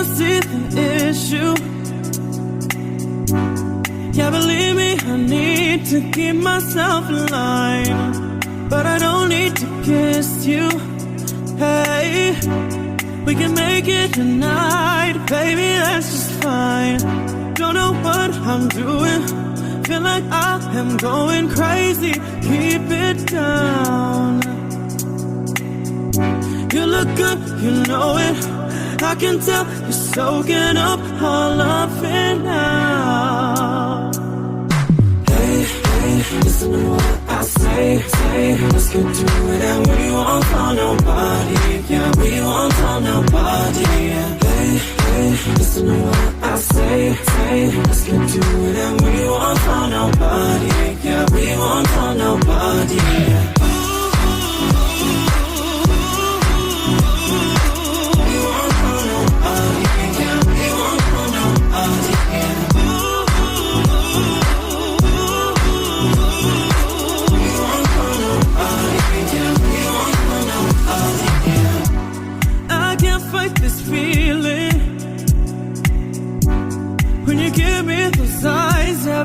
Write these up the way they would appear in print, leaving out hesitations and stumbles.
I see the issue. Yeah, believe me, I need to keep myself in line. But I don't need to kiss you. Hey, we can make it tonight, baby, that's just fine. Don't know what I'm doing, feel like I am going crazy. Keep it down. You look good, you know it. I can tell you're soaking up all of it now. Hey, hey, listen to what I say. Let's get to it and we won't tell nobody. Yeah, we won't tell nobody. Hey, hey, listen to what I say. Let's get to it and we won't tell nobody. Yeah, we won't tell nobody.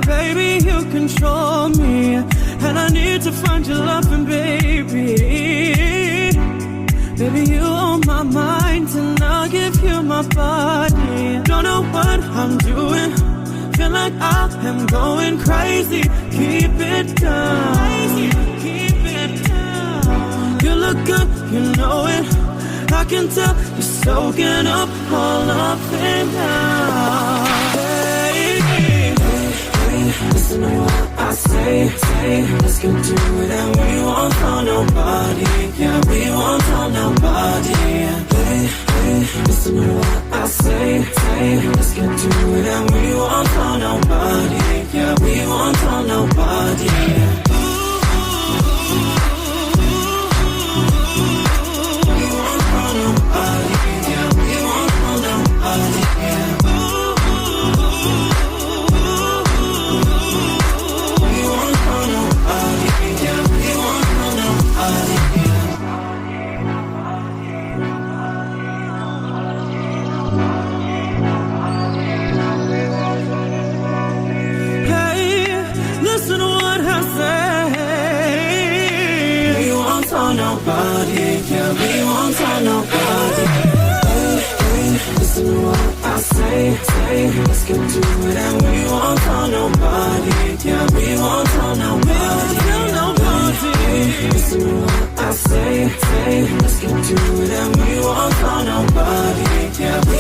Baby, you control me, and I need to find your loving, baby. Baby, you on my mind, and I'll give you my body. Don't know what I'm doing, feel like I am going crazy. Keep it down, keep it down. You look good, you know it. I can tell you're soaking up all of it now. Listen to what I say. Let's get to it and we won't tell nobody. Yeah, we won't tell nobody. Hey, hey, listen to what I say. Let's get to it and we won't tell nobody. Yeah, we won't tell nobody. Nobody, yeah, we won't tell nobody. Hey, hey, listen to what I say. Let's get to it and we won't tell nobody. Yeah, we won't tell nobody. Hey, listen to what I say. Let's get to it and we won't tell nobody. Yeah, we